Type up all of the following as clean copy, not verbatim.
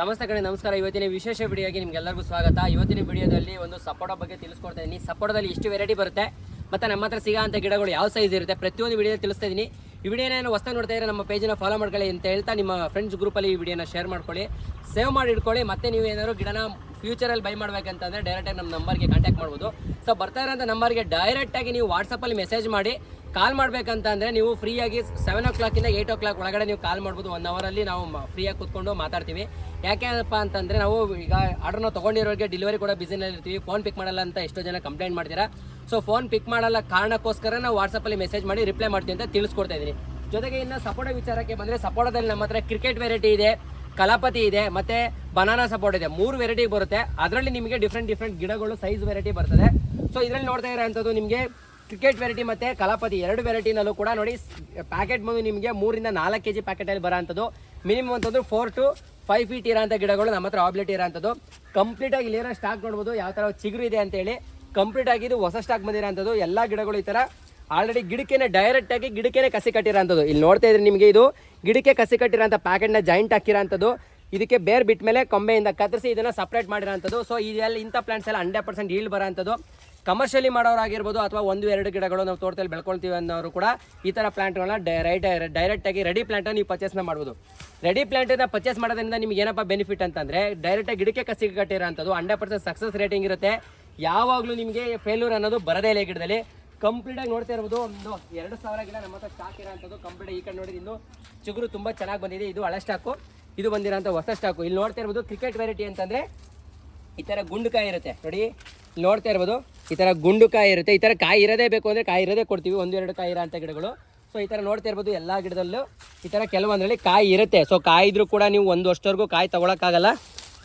ನಮಸ್ತೆ ಕಡೆ ನಮಸ್ಕಾರ. ಇವತ್ತಿನ ವಿಶೇಷ ವಿಡಿಯೋಗೆ ನಿಮಗೆಲ್ಲರಿಗೂ ಸ್ವಾಗತ. ಇವತ್ತಿನ ವಿಡಿಯೋದಲ್ಲಿ ಒಂದು ಸಪೋಟ ಬಗ್ಗೆ ತಿಳಿಸ್ಕೊಡ್ತಾ ಇದ್ದೀನಿ. ಸಪೋಟದಲ್ಲಿ ಇಷ್ಟು ವೆರೈಟಿ ಬರುತ್ತೆ ಮತ್ತು ನಮ್ಮ ಹತ್ರ ಸಿಗೋಂಥ ಗಿಡಗಳು ಯಾವ ಸೈಜ್ ಇರುತ್ತೆ ಪ್ರತಿಯೊಂದು ವಿಡಿಯೋದಲ್ಲಿ ತಿಳಿಸ್ತಾ ಇದ್ದೀನಿ. ಈ ವಿಡಿಯೋನ ಏನು ಹೊಸ್ತಾಗಿ ನೋಡ್ತಾ ಇದ್ರೆ ನಮ್ಮ ಪೇಜನ್ನ ಫಾಲೋ ಮಾಡ್ಕೊಳ್ಳಿ ಅಂತ ಹೇಳ್ತಾ ನಿಮ್ಮ ಫ್ರೆಂಡ್ಸ್ ಗ್ರೂಪಲ್ಲಿ ಈ ವಿಡಿಯೋನ ಶೇರ್ ಮಾಡ್ಕೊಳ್ಳಿ, ಸೇವ್ ಮಾಡಿ ಇಟ್ಕೊಳ್ಳಿ. ಮತ್ತು ನೀವು ಏನಾದ್ರು ಗಿಡನ ಫ್ಯೂಚರಲ್ಲಿ ಬೈ ಮಾಡಬೇಕಂತಂದರೆ ಡೈರೆಕ್ಟಾಗಿ ನಮ್ಮ ನಂಬರ್ಗೆ ಕಾಂಟ್ಯಾಕ್ಟ್ ಮಾಡ್ಬೋದು. ಸೊ ಬರ್ತಾ ಇರೋಂಥ ನಂಬರ್ಗೆ ಡೈರೆಕ್ಟಾಗಿ ನೀವು ವಾಟ್ಸಪ್ಪಲ್ಲಿ ಮೆಸೇಜ್ ಮಾಡಿ ಕಾಲ್ ಮಾಡಬೇಕಂತಂದರೆ ನೀವು ಫ್ರೀಯಾಗಿ 7 o'clock ಇಂದ 8 o'clock ಒಳಗಡೆ ನೀವು ಕಾಲ್ ಮಾಡ್ಬೋದು. 1 ಅವರಲ್ಲಿ ನಾವು ಫ್ರೀಯಾಗಿ ಕೂತ್ಕೊಂಡು ಮಾತಾಡ್ತೀವಿ. ಯಾಕೆಪ್ಪ ಅಂತಂದರೆ ನಾವು ಈಗ ಆರ್ಡರ್ನ ತೊಗೊಂಡಿರೋರಿಗೆ ಡೆಲಿವರಿ ಕೂಡ ಬಿಸಿನಲ್ಲಿ ಇರ್ತೀವಿ, ಫೋನ್ ಪಿಕ್ ಮಾಡಲ್ಲ ಅಂತ ಎಷ್ಟೋ ಜನ ಕಂಪ್ಲೇಂಟ್ ಮಾಡ್ತೀರಾ. ಸೊ ಫೋನ್ ಪಿಕ್ ಮಾಡಲ್ಲ ಕಾರಣಕ್ಕೋಸ್ಕರ ನಾವು ವಾಟ್ಸಪ್ಪಲ್ಲಿ ಮೆಸೇಜ್ ಮಾಡಿ ರಿಪ್ಲೈ ಮಾಡ್ತೀವಿ ಅಂತ ತಿಳಿಸ್ಕೊಡ್ತಾ ಇದ್ದೀನಿ. ಜೊತೆಗೆ ಇನ್ನು ಸಪೋಟ ವಿಚಾರಕ್ಕೆ ಬಂದರೆ ಸಪೋಟದಲ್ಲಿ ನಮ್ಮ ಹತ್ರ ಕ್ರಿಕೆಟ್ ವೆರೈಟಿ ಇದೆ, ಕಲಾಪತಿ ಇದೆ, ಮತ್ತು ಬನಾನಾ ಸಪೋಟ ಇದೆ. 3 ವೆರೈಟಿ ಬರುತ್ತೆ. ಅದರಲ್ಲಿ ನಿಮಗೆ ಡಿಫ್ರೆಂಟ್ ಗಿಡಗಳು ಸೈಜ್ ವೆರೈಟಿ ಬರ್ತದೆ. ಸೊ ಇದರಲ್ಲಿ ನೋಡ್ತಾ ಇರೋಂಥದ್ದು ನಿಮಗೆ ಕ್ರಿಕೆಟ್ ವೆರೈಟಿ ಮತ್ತು ಕಲಾಪತಿ 2 ವೆರೈಟಿನಲ್ಲೂ ಕೂಡ ನೋಡಿ ಪ್ಯಾಕೆಟ್ ಬಂದು ನಿಮಗೆ 3 ಇಂದ 4 kg ಪ್ಯಾಕೆಟಲ್ಲಿ ಬರೋ ಅಂಥದ್ದು. ಮಿನಿಮಮ್ ಅಂತಂದ್ರೆ 4 to 5 feet ಇರೋಂಥ ಗಿಡಗಳು ನಮ್ಮ ಹತ್ರ ಅವೈಲೇಬಿಲಿಟಿ ಇರೋಂಥದ್ದು. ಕಂಪ್ಲೀಟಾಗಿ ಇಲ್ಲಿರೋ ಸ್ಟಾಕ್ ನೋಡ್ಬೋದು ಯಾವ ಥರ ಚಿಗುರು ಇದೆ ಅಂತೇಳಿ. ಕಂಪ್ಲೀಟಾಗಿ ಇದು ಹೊಸ ಸ್ಟಾಕ್ ಬಂದಿರೋಂಥದ್ದು. ಎಲ್ಲ ಗಿಡಗಳು ಈ ಥರ ಆಲ್ರೆಡಿ ಡೈರೆಕ್ಟಾಗಿ ಗಿಡಕ್ಕೆ ಕಸಿ ಕಟ್ಟಿರೋಂಥದ್ದು. ಇಲ್ಲಿ ನೋಡ್ತಾ ಇದ್ರೆ ನಿಮಗೆ ಇದು ಗಿಡಕ್ಕೆ ಕಸಿ ಕಟ್ಟಿರೋಂಥ ಪ್ಯಾಕೆಟ್ನ ಜಾಯಿಂಟ್ ಹಾಕಿರೋಂಥದ್ದು. ಇದಕ್ಕೆ ಬೇರೆ ಬಿಟ್ಟ ಮೇಲೆ ಕೊಂಬೆಯಿಂದ ಕತ್ತರಿಸಿ ಇದನ್ನು ಸಪ್ರೇಟ್ ಮಾಡಿರೋಂಥದ್ದು. ಸೊ ಇದೆಲ್ಲ ಇಂಥ ಪ್ಲಾಂಟ್ಸ್ ಎಲ್ಲ 100% ಈಲ್ಡ್ ಬರೋಂಥದ್ದು. ಕಮರ್ಷಿಯಲಿ ಮಾಡೋರಾಗಿರ್ಬೋದು ಅಥವಾ 1-2 ಗಿಡಗಳು ನಾವು ತೋಟದಲ್ಲಿ ಬೆಳ್ಕೊಳ್ತೀವಿ ಅನ್ನೋರು ಕೂಡ ಈ ಥರ ಪ್ಲಾಂಟ್ಗಳನ್ನ ಡೈರೆಕ್ಟಾಗಿ ರೆಡಿ ಪ್ಲಾಂಟನ್ನು ನೀವು ಪರ್ಚೇಸ್ನ ಮಾಡ್ಬೋದು. ರೆಡಿ ಪ್ಲಾಂಟನ್ನು ಪರ್ಚೇಸ್ ಮಾಡೋದ್ರಿಂದ ನಿಮ್ಗೆ ಏನಪ್ಪ ಬೆನಿಫಿಟ್ ಅಂತಂದರೆ ಡೈರೆಕ್ಟಾಗಿ ಗಿಡಕ್ಕೆ ಕಸಿ ಕಟ್ಟಿರೋಂಥದ್ದು 100% ಸಕ್ಸಸ್ ರೇಟಿಂಗ್ ಇರುತ್ತೆ. ಯಾವಾಗಲೂ ನಿಮಗೆ ಫೇಲ್ಯೂರ್ ಅನ್ನೋದು ಬರದೇ ಇಲ್ಲ. ಗಿಡದಲ್ಲಿ ಕಂಪ್ಲೀಟಾಗಿ ನೋಡ್ತಾ ಇರ್ಬೋದು ಒಂದು 2000 ಗಿಡ ನಮ್ಮ ಹತ್ರ ಸ್ಟಾಕ್ ಇರೋಂಥದ್ದು. ಕಂಪ್ಲೀಟ್ ಈ ಕಡೆ ನೋಡಿ ಇನ್ನು ಚಿಗುರು ತುಂಬ ಚೆನ್ನಾಗಿ ಬಂದಿದೆ. ಇದು ಹಳೆ ಸ್ಟಾಕು, ಇದು ಬಂದಿರೋಂಥ ಹೊಸ ಸ್ಟಾಕು. ಇಲ್ಲಿ ನೋಡ್ತಾ ಇರ್ಬೋದು ಕ್ರಿಕೆಟ್ ವೆರೈಟಿ ಅಂತಂದರೆ ಈ ಥರ ಗುಂಡುಕಾಯಿ ಇರುತ್ತೆ ನೋಡಿ. ಇಲ್ಲಿ ನೋಡ್ತಾ ಇರ್ಬೋದು ಈ ಥರ ಗುಂಡುಕಾಯಿ ಇರುತ್ತೆ. ಈ ಥರ ಕಾಯಿ ಇರೋದೇ ಬೇಕು ಅಂದರೆ ಕಾಯಿ ಇರೋದೇ ಕೊಡ್ತೀವಿ, 1-2 ಕಾಯಿ ಇರೋ ಅಂಥ ಗಿಡಗಳು. ಸೊ ಈ ಥರ ನೋಡ್ತಾ ಇರ್ಬೋದು ಎಲ್ಲ ಗಿಡದಲ್ಲೂ ಈ ಥರ ಕೆಲವೊಂದರಲ್ಲಿ ಕಾಯಿ ಇರುತ್ತೆ. ಸೊ ಕಾಯಿ ಇದ್ರೂ ಕೂಡ ನೀವು 1 ವರ್ಷವರೆಗೂ ಕಾಯಿ ತೊಗೊಳಕ್ಕಾಗಲ್ಲ.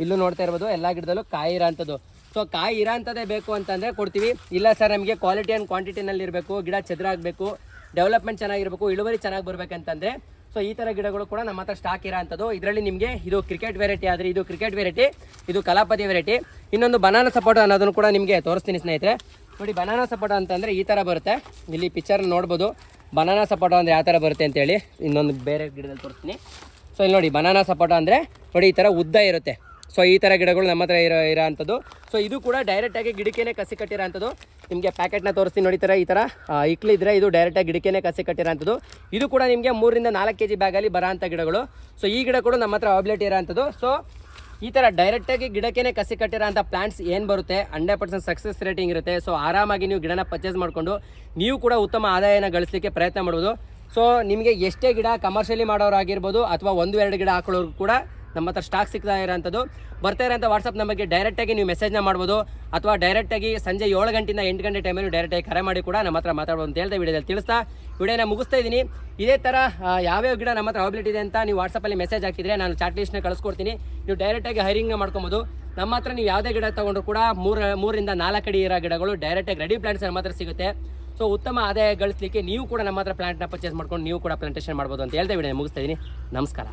ಇಲ್ಲೂ ನೋಡ್ತಾ ಇರ್ಬೋದು ಎಲ್ಲ ಗಿಡದಲ್ಲೂ ಕಾಯಿ ಇರೋ ಅಂಥದ್ದು. ಸೊ ಕಾಯಿ ಇರೋಂಥದ್ದೇ ಬೇಕು ಅಂತಂದರೆ ಕೊಡ್ತೀವಿ. ಇಲ್ಲ ಸರ್ ನಮಗೆ ಕ್ವಾಲಿಟಿ ಆ್ಯಂಡ್ ಕ್ವಾಂಟಿಟಿನಲ್ಲಿ ಇರಬೇಕು, ಗಿಡ ಚದರಾಗಬೇಕು, ಡೆವಲಪ್ಮೆಂಟ್ ಚೆನ್ನಾಗಿರಬೇಕು, ಇಳುವರಿ ಚೆನ್ನಾಗಿ ಬರಬೇಕಂತಂದರೆ ಸೊ ಈ ಥರ ಗಿಡಗಳು ಕೂಡ ನಮ್ಮ ಹತ್ರ ಸ್ಟಾಕ್ ಇರೋ ಅಂಥದ್ದು. ಇದರಲ್ಲಿ ನಿಮಗೆ ಇದು ಕ್ರಿಕೆಟ್ ವೆರೈಟಿ ಆದರೆ ಇದು ಕ್ರಿಕೆಟ್ ವೆರೈಟಿ, ಇದು ಕಲಾಪತಿ ವೆರೈಟಿ. ಇನ್ನೊಂದು ಬನಾನಾ ಸಪೋಟ ಅನ್ನೋದನ್ನು ಕೂಡ ನಿಮಗೆ ತೋರಿಸ್ತೀನಿ ಸ್ನೇಹಿತರೆ. ನೋಡಿ ಬನಾನಾ ಸಪೋಟ ಅಂತಂದರೆ ಈ ಥರ ಬರುತ್ತೆ. ಇಲ್ಲಿ ಪಿಕ್ಚರ್ ನೋಡ್ಬೋದು ಬನಾನಾ ಸಪೋಟ ಅಂದರೆ ಯಾವ ಥರ ಬರುತ್ತೆ ಅಂತೇಳಿ. ಇನ್ನೊಂದು ಬೇರೆ ಗಿಡದಲ್ಲಿ ತೋರಿಸ್ತೀನಿ. ಸೊ ಇಲ್ಲಿ ನೋಡಿ ಬನಾನಾ ಸಪೋಟ ಅಂದರೆ ನೋಡಿ ಈ ಥರ ಉದ್ದ ಇರುತ್ತೆ. ಸೊ ಈ ಥರ ಗಿಡಗಳು ನಮ್ಮ ಹತ್ರ ಇರೋ ಅಂಥದ್ದು. ಸೊ ಇದು ಕೂಡ ಡೈರೆಕ್ಟಾಗಿ ಗಿಡಕ್ಕೆ ಕಸಿ ಕಟ್ಟಿರೋ ಅಂಥದ್ದು. ನಿಮಗೆ ಪ್ಯಾಕೆಟ್ನ ತೋರಿಸ್ತೀನಿ ನೋಡಿ. ಈ ಥರ ಇಕ್ಲಿದ್ರೆ ಇದು ಡೈರೆಕ್ಟಾಗಿ ಗಿಡಕ್ಕೆ ಕಸಿ ಕಟ್ಟಿರೋ ಅಂಥದ್ದು. ಇದು ಕೂಡ ನಿಮಗೆ 3 ಇಂದ 4 kg ಬ್ಯಾಗಲ್ಲಿ ಬರೋ ಅಂಥ ಗಿಡಗಳು. ಸೊ ಈ ಗಿಡ ಕೂಡ ನಮ್ಮ ಹತ್ರ ಅವೈಲೇಬಿಲಿಟಿ ಇರೋ ಅಂಥದ್ದು. ಸೊ ಈ ಥರ ಡೈರೆಕ್ಟಾಗಿ ಗಿಡಕ್ಕೆ ಕಸಿ ಕಟ್ಟಿರೋ ಅಂಥ ಪ್ಲಾಂಟ್ಸ್ ಏನು ಬರುತ್ತೆ 100% ಸಕ್ಸಸ್ ರೇಟಿಂಗ್ ಇರುತ್ತೆ. ಸೊ ಆರಾಮಾಗಿ ನೀವು ಗಿಡನ ಪರ್ಚೇಸ್ ಮಾಡಿಕೊಂಡು ನೀವು ಕೂಡ ಉತ್ತಮ ಆದಾಯನ ಗಳಿಸಲಿಕ್ಕೆ ಪ್ರಯತ್ನ ಮಾಡ್ಬೋದು. ಸೊ ನಿಮಗೆ ಎಷ್ಟೇ ಗಿಡ ಕಮರ್ಷಿಯಲಿ ಮಾಡೋರಾಗಿರ್ಬೋದು ಅಥವಾ 1-2 ಗಿಡ ಹಾಕೊಳ್ಳೋರು ಕೂಡ ನಮ್ಮ ಹತ್ರ ಸ್ಟಾಕ್ ಸಿಗ್ತಾ ಇರೋಂಥದ್ದು. ಬರ್ತಾ ಇರೋಂಥ ವಾಟ್ಸಪ್ ನಂಬರ್ಗೆ ಡೈರೆಕ್ಟಾಗಿ ನೀವು ಮೆಸೇಜ್ನ ಮಾಡ್ಬೋದು ಅಥವಾ ಡೈರೆಕ್ಟಾಗಿ ಸಂಜೆ 7 ಗಂಟೆಯಿಂದ 8 ಗಂಟೆ ಟೈಮಲ್ಲಿ ಡೈರೆಕ್ಟಾಗಿ ಕರೆ ಮಾಡಿ ಕೂಡ ನಮ್ಮ ಹತ್ರ ಮಾತಾಡ್ಬೋದು ಅಂತ ಹೇಳ್ತಾ ವಿಡಿಯೋದಲ್ಲಿ ತಿಳಿಸ್ತಾ ವಿಡಿಯೋನ ಮುಗಿಸ್ತಾ ಇದ್ದೀನಿ. ಇದೇ ಥರ ಯಾವ್ಯಾವ ಗಿಡ ನಮ್ಮ ಹತ್ರ ಅವೈಲೇಬಿಲಿಟಿ ಇದೆ ಅಂತ ನೀವು ವಾಟ್ಸಪ್ಪಲ್ಲಿ ಮೆಸೇಜ್ ಹಾಕಿದರೆ ನಾನು ಚಾಟ್ ಲಿಸ್ಟ್ನ ಕಳಿಸ್ಕೊಡ್ತೀನಿ. ನೀವು ಡೈರೆಕ್ಟಾಗಿ ಹೈರಿಂಗ್ನ ಮಾಡ್ಕೊಬೋದು. ನಮ್ಮ ಹತ್ರ ನೀವು ಯಾವುದೇ ಗಿಡ ತೊಗೊಂಡ್ರು ಕೂಡ 3 ಇಂದ 4 ಅಡಿ ಇರೋ ಗಿಡಗಳು ಡೈರೆಕ್ಟಾಗಿ ರೆಡಿ ಪ್ಲಾಂಟ್ಸ್ ನಮ್ಮ ಹತ್ರ ಸಿಗುತ್ತೆ. ಸೊ ಉತ್ತಮ ಆದಾಯ ಗಳಿಸಲಿಕ್ಕೆ ನೀವು ಕೂಡ ನಮ್ಮ ಹತ್ರ ಪ್ಲಾಂಟ್ನ ಪರ್ಚೇಸ್ ಮಾಡ್ಕೊಂಡು ನೀವು ಕೂಡ ಪ್ಲಾಂಟೇಷನ್ ಮಾಡ್ಬೋದು ಅಂತ ಹೇಳ್ತಾ ವಿಡಿಯೋನ ಮುಗಿಸ್ತಾ ಇದ್ದೀನಿ. ನಮಸ್ಕಾರ.